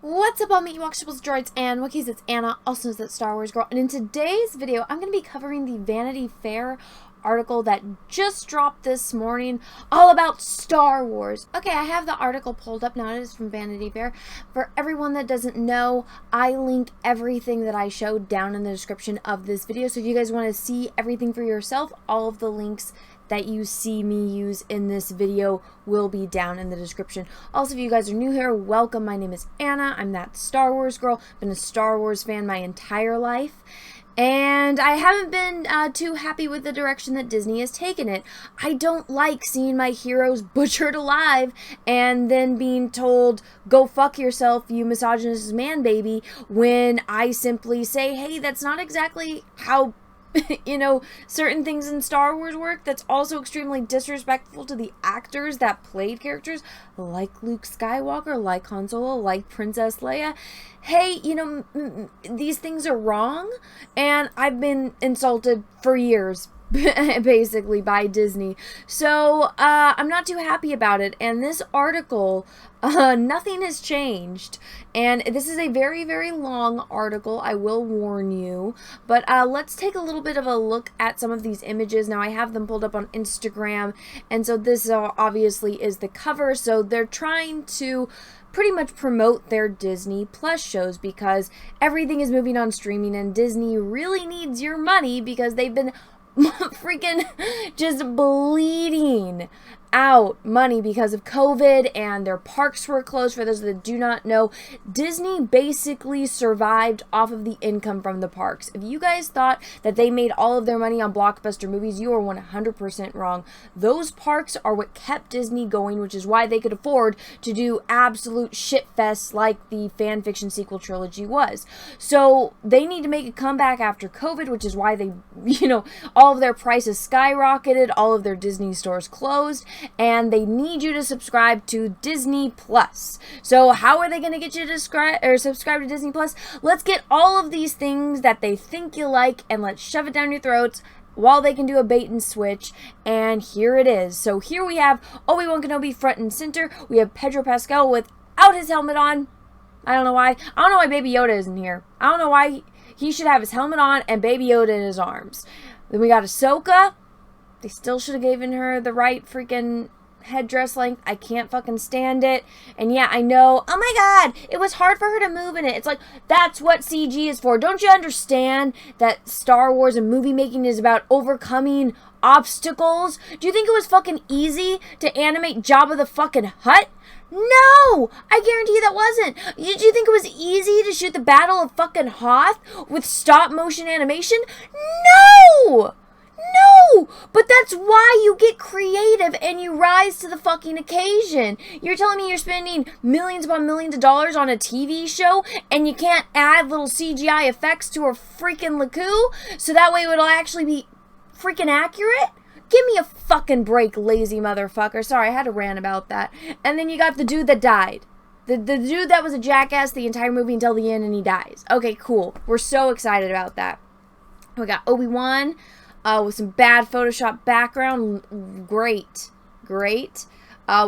What's up, all meat walkables, droids, and Wookiees? It's Anna, also known as that Star Wars girl, and in today's video, I'm going to be covering the Vanity Fair article that just dropped this morning, all about Star Wars. Okay, I have the article pulled up now. It is from Vanity Fair. For everyone that doesn't know, I link everything that I showed down in the description of this video, so if you guys want to see everything for yourself, all of the links that you see me use in this video will be down in the description. Also, if you guys are new here, welcome. My name is Anna. I'm that Star Wars girl. Been a Star Wars fan my entire life. And I haven't been too happy with the direction that Disney has taken it. I don't like seeing my heroes butchered alive and then being told, go fuck yourself, you misogynist man baby, when I simply say, hey, that's not exactly how you know, certain things in Star Wars work. That's also extremely disrespectful to the actors that played characters like Luke Skywalker, like Han Solo, like Princess Leia. Hey, you know, these things are wrong, and I've been insulted for years basically by Disney, so I'm not too happy about it. And this article, nothing has changed, and this is a very, very long article, I will warn you, but let's take a little bit of a look at some of these images. Now I have them pulled up on Instagram, and so this obviously is the cover. So they're trying to pretty much promote their Disney Plus shows because everything is moving on streaming, and Disney really needs your money because they've been freaking just bleeding out money because of COVID, and their parks were closed. For those that do not know, Disney basically survived off of the income from the parks. If you guys thought that they made all of their money on blockbuster movies, you are 100% wrong. Those parks are what kept Disney going, which is why they could afford to do absolute shit fests like the fan fiction sequel trilogy was. So they need to make a comeback after COVID, which is why they, you know, all of their prices skyrocketed, all of their Disney stores closed, and they need you to subscribe to Disney Plus. So how are they going to get you to subscribe to Disney Plus? Let's get all of these things that they think you like and let's shove it down your throats while they can do a bait and switch. And here it is. So here we have Obi-Wan Kenobi front and center. We have Pedro Pascal without his helmet on. I don't know why. I don't know why Baby Yoda isn't here. I don't know why he should have his helmet on and Baby Yoda in his arms. Then we got Ahsoka. They still should have given her the right freaking headdress length. I can't fucking stand it. And yeah, I know. Oh my god, it was hard for her to move in it. It's like, that's what CG is for. Don't you understand that Star Wars and movie making is about overcoming obstacles? Do you think it was fucking easy to animate Jabba the fucking Hutt? No! I guarantee you that wasn't. Did you think it was easy to shoot the Battle of fucking Hoth with stop motion animation? No! No! But that's why you get creative and you rise to the fucking occasion. You're telling me you're spending millions upon millions of dollars on a TV show and you can't add little CGI effects to a freaking Laku so that way it'll actually be freaking accurate? Give me a fucking break, lazy motherfucker. Sorry, I had to rant about that. And then you got the dude that died. The dude that was a jackass the entire movie until the end and he dies. Okay, cool. We're so excited about that. We got Obi-Wan with some bad Photoshop background. Great. Great.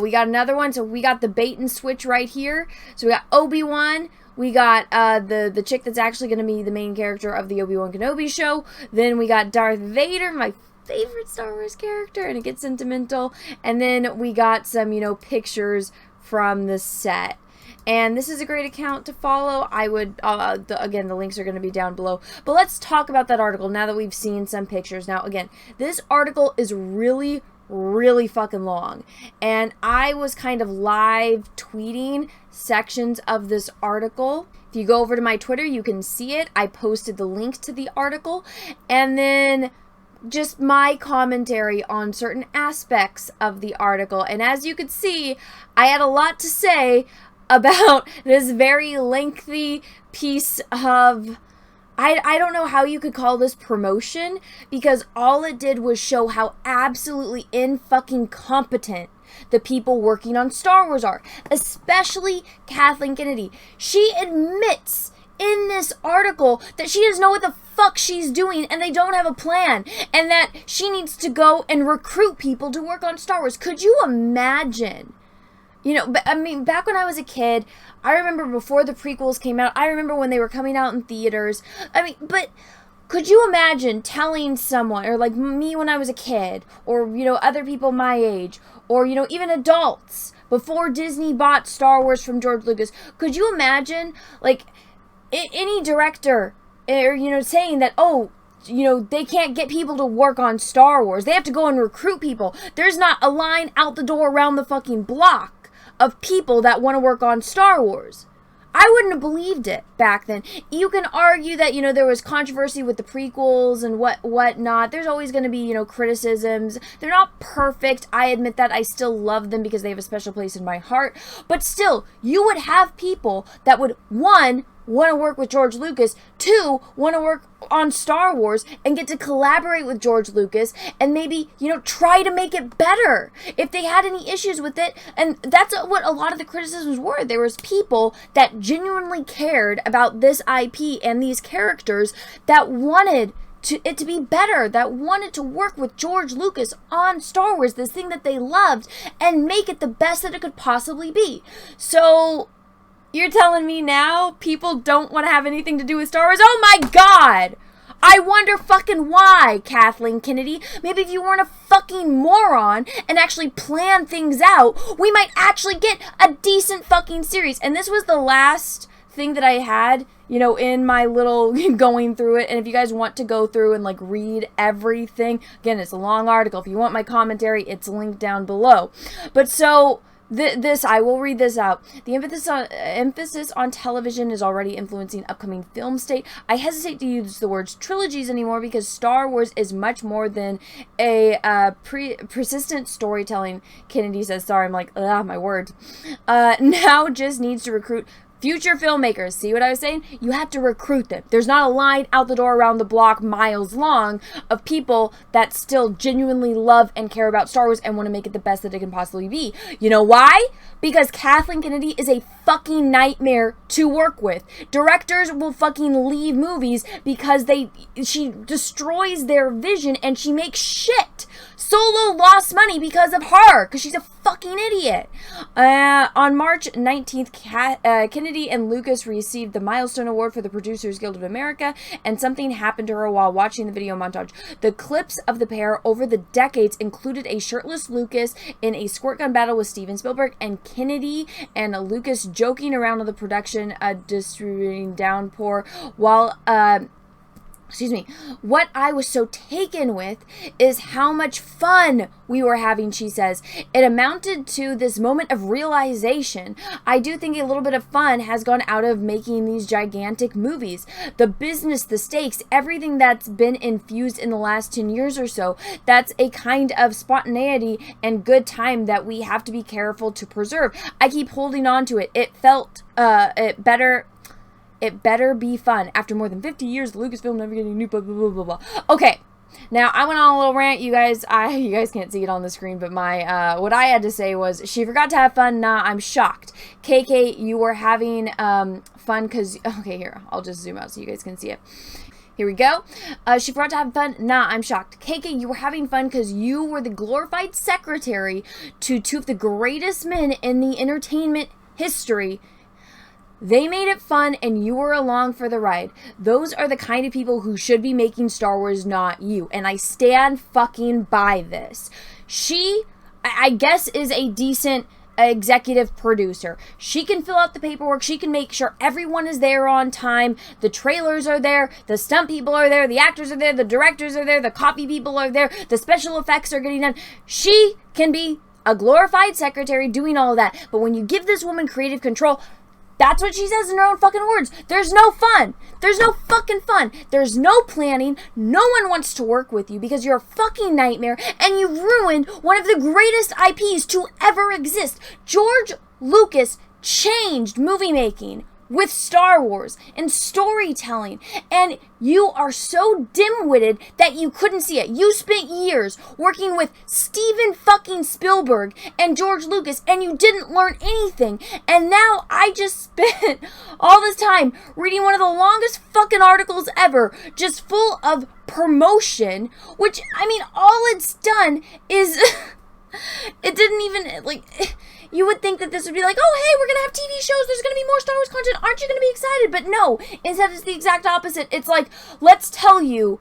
We got another one. So we got the bait and switch right here. So we got Obi-Wan. We got the chick that's actually going to be the main character of the Obi-Wan Kenobi show. Then we got Darth Vader, my favorite Star Wars character, and it gets sentimental. And then we got some, you know, pictures from the set. And this is a great account to follow. I would, again, the links are going to be down below. But let's talk about that article now that we've seen some pictures. Now, again, this article is really, really fucking long. And I was kind of live tweeting sections of this article. If you go over to my Twitter, you can see it. I posted the link to the article. And then just my commentary on certain aspects of the article. And as you could see, I had a lot to say about this very lengthy piece of, I don't know how you could call this promotion, because all it did was show how absolutely in-fucking competent the people working on Star Wars are, especially Kathleen Kennedy. She admits in this article that she doesn't know what the fuck she's doing and they don't have a plan, and that she needs to go and recruit people to work on Star Wars. Could you imagine You know, but I mean, back when I was a kid, I remember before the prequels came out, I remember when they were coming out in theaters. I mean, but could you imagine telling someone, or like me when I was a kid, or, you know, other people my age, or, you know, even adults, before Disney bought Star Wars from George Lucas, could you imagine, like, any director, or, you know, saying that, oh, you know, they can't get people to work on Star Wars. They have to go and recruit people. There's not a line out the door around the fucking block of people that want to work on Star Wars. I wouldn't have believed it back then. You can argue that, you know, there was controversy with the prequels and whatnot. There's always going to be, you know, criticisms. They're not perfect. I admit that. I still love them because they have a special place in my heart. But still, you would have people that would, one, want to work with George Lucas, two, want to work on Star Wars and get to collaborate with George Lucas and maybe, you know, try to make it better if they had any issues with it. And that's what a lot of the criticisms were. There was people that genuinely cared about this IP and these characters that wanted it to be better, that wanted to work with George Lucas on Star Wars, this thing that they loved, and make it the best that it could possibly be. So you're telling me now people don't want to have anything to do with Star Wars? Oh my God! I wonder fucking why, Kathleen Kennedy. Maybe if you weren't a fucking moron and actually plan things out, we might actually get a decent fucking series. And this was the last thing that I had, you know, in my little going through it. And if you guys want to go through and like read everything, again, it's a long article. If you want my commentary, it's linked down below. But so this, I will read this out. The emphasis on television is already influencing upcoming film slate. I hesitate to use the words trilogies anymore because Star Wars is much more than a persistent storytelling. Kennedy says, sorry, I'm like, ugh, my words. Now just needs to recruit future filmmakers. See what I was saying? You have to recruit them. There's not a line out the door around the block miles long of people that still genuinely love and care about Star Wars and want to make it the best that it can possibly be. You know why? Because Kathleen Kennedy is a fucking nightmare to work with. Directors will fucking leave movies because she destroys their vision and she makes shit. Solo lost money because of her, because she's a fucking idiot. On March 19th, Kennedy and Lucas received the Milestone Award for the Producers Guild of America, and something happened to her while watching the video montage. The clips of the pair over the decades included a shirtless Lucas in a squirt gun battle with Steven Spielberg, and Kennedy and Lucas joking around on the production, distributing downpour while what I was so taken with is how much fun we were having, she says. It amounted to this moment of realization. I do think a little bit of fun has gone out of making these gigantic movies. The business, the stakes, everything that's been infused in the last 10 years or so, that's a kind of spontaneity and good time that we have to be careful to preserve. I keep holding on to it. It felt, it better be fun. After more than 50 years, Lucasfilm never getting new blah, blah, blah, blah, blah. Okay. Now, I went on a little rant, you guys. You guys can't see it on the screen, but my, what I had to say was, she forgot to have fun. Nah, I'm shocked. KK, you were having, fun because, okay, here, I'll just zoom out so you guys can see it. Here we go. She forgot to have fun. Nah, I'm shocked. KK, you were having fun because you were the glorified secretary to two of the greatest men in the entertainment history. They made it fun and you were along for the ride. Those are the kind of people who should be making Star Wars, not you. And I stand fucking by this. She, I guess, is a decent executive producer. She can fill out the paperwork. She can make sure everyone is there on time. The trailers are there. The stunt people are there. The actors are there. The directors are there. The copy people are there. The special effects are getting done. She can be a glorified secretary doing all of that. But when you give this woman creative control, that's what she says in her own fucking words. There's no fun. There's no fucking fun. There's no planning. No one wants to work with you because you're a fucking nightmare and you ruined one of the greatest IPs to ever exist. George Lucas changed movie making with Star Wars and storytelling, and you are so dim-witted that you couldn't see it. You spent years working with Steven fucking Spielberg and George Lucas, and you didn't learn anything, and now I just spent all this time reading one of the longest fucking articles ever, just full of promotion, which, I mean, all it's done is it didn't even, like, You would think that this would be like, oh, hey, we're going to have TV shows. There's going to be more Star Wars content. Aren't you going to be excited? But no, instead it's the exact opposite. It's like, let's tell you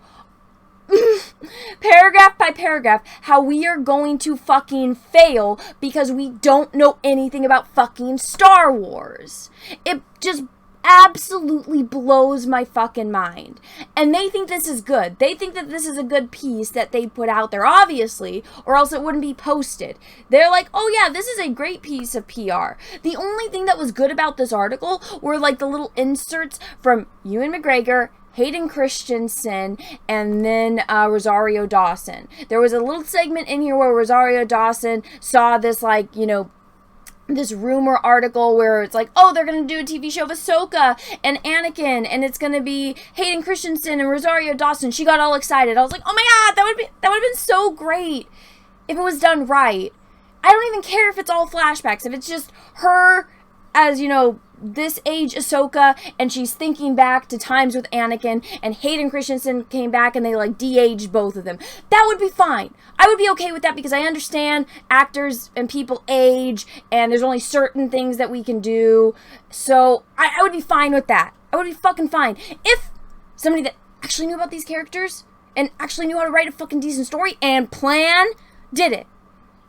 paragraph by paragraph how we are going to fucking fail because we don't know anything about fucking Star Wars. It just absolutely blows my fucking mind. And they think this is good. They think that this is a good piece that they put out there, obviously, or else it wouldn't be posted. They're like, oh yeah, this is a great piece of PR. The only thing that was good about this article were like the little inserts from Ewan McGregor, Hayden Christensen, and then Rosario Dawson. There was a little segment in here where Rosario Dawson saw this, like, you know, this rumor article where it's like, oh, they're going to do a TV show of Ahsoka and Anakin, and it's going to be Hayden Christensen and Rosario Dawson. She got all excited. I was like, oh my god, that would have been so great if it was done right. I don't even care if it's all flashbacks. If it's just her as, you know, this age Ahsoka, and she's thinking back to times with Anakin, and Hayden Christensen came back and they like de-aged both of them. That would be fine. I would be okay with that because I understand actors and people age, and there's only certain things that we can do. So I would be fine with that. I would be fucking fine. If somebody that actually knew about these characters and actually knew how to write a fucking decent story and plan did it.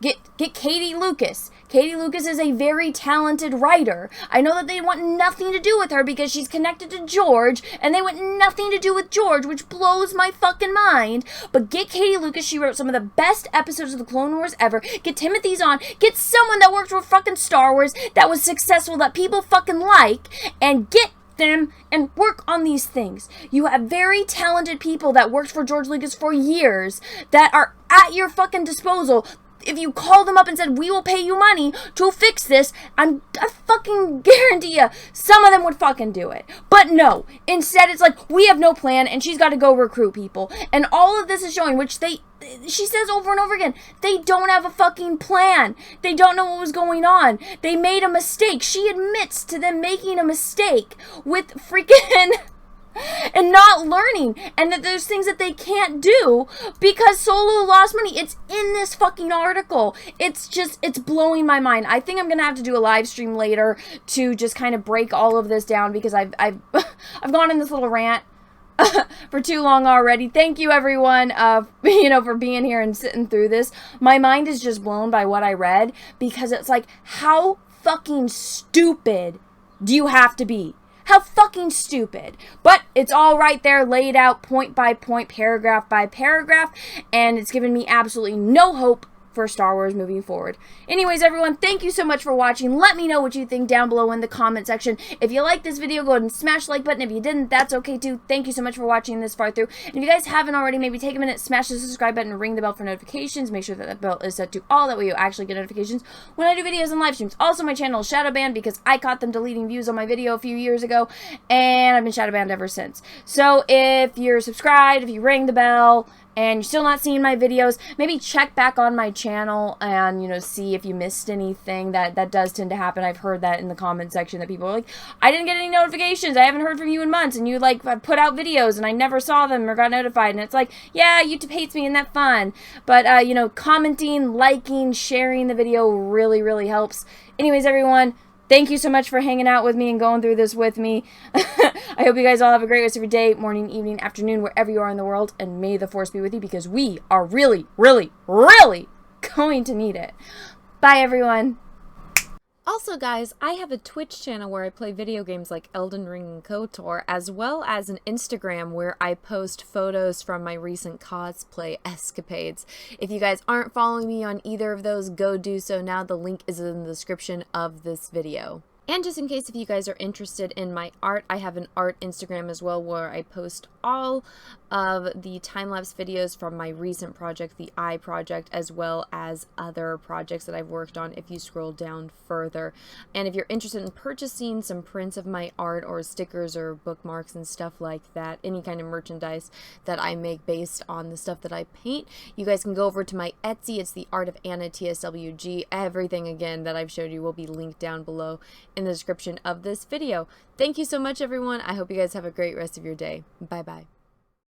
Get Katie Lucas. Katie Lucas is a very talented writer. I know that they want nothing to do with her because she's connected to George, and they want nothing to do with George, which blows my fucking mind. But get Katie Lucas. She wrote some of the best episodes of the Clone Wars ever. Get Timothy Zahn. Get someone that worked for fucking Star Wars that was successful, that people fucking like, and get them and work on these things. You have very talented people that worked for George Lucas for years that are at your fucking disposal. If you call them up and said, we will pay you money to fix this, I fucking guarantee you some of them would fucking do it. But no, instead it's like, we have no plan and she's got to go recruit people. And all of this is showing, which she says over and over again, they don't have a fucking plan. They don't know what was going on. They made a mistake. She admits to them making a mistake with freaking and not learning, and that there's things that they can't do because Solo lost money. It's in this fucking article. It's blowing my mind. I think I'm gonna have to do a live stream later to just kind of break all of this down because I've I've gone in this little rant for too long already. Thank you everyone you know, for being here and sitting through this. My mind is just blown by what I read because it's like, how fucking stupid do you have to be? How fucking stupid. But it's all right there, laid out point by point, paragraph by paragraph, and it's given me absolutely no hope for Star Wars moving forward. Anyways, everyone, thank you so much for watching. Let me know what you think down below in the comment section. If you liked this video, go ahead and smash the like button. If you didn't, that's okay too. Thank you so much for watching this far through. And if you guys haven't already, maybe take a minute, smash the subscribe button, and ring the bell for notifications. Make sure that the bell is set to all. That way you actually get notifications when I do videos and live streams. Also, my channel is shadow banned because I caught them deleting views on my video a few years ago, and I've been shadow banned ever since. So if you're subscribed, if you ring the bell, and you're still not seeing my videos, maybe check back on my channel and, you know, see if you missed anything. That does tend to happen. I've heard that in the comment section, that people are like, I didn't get any notifications. I haven't heard from you in months, and you, like, put out videos and I never saw them or got notified. And it's like, yeah, YouTube hates me, and that's fun. But, you know, commenting, liking, sharing the video really, really helps. Anyways, everyone, thank you so much for hanging out with me and going through this with me. I hope you guys all have a great rest of your day, morning, evening, afternoon, wherever you are in the world. And may the Force be with you, because we are really, really, really going to need it. Bye, everyone. Also, guys, I have a Twitch channel where I play video games like Elden Ring and KOTOR, as well as an Instagram where I post photos from my recent cosplay escapades. If you guys aren't following me on either of those, go do so now. The link is in the description of this video. And just in case if you guys are interested in my art, I have an art Instagram as well where I post all of the time-lapse videos from my recent project, the Eye Project, as well as other projects that I've worked on if you scroll down further. And if you're interested in purchasing some prints of my art or stickers or bookmarks and stuff like that, any kind of merchandise that I make based on the stuff that I paint, you guys can go over to my Etsy. It's the Art of Anna TSWG. Everything, again, that I've showed you will be linked down below in the description of this video. Thank you so much, everyone. I hope you guys have a great rest of your day. Bye-bye.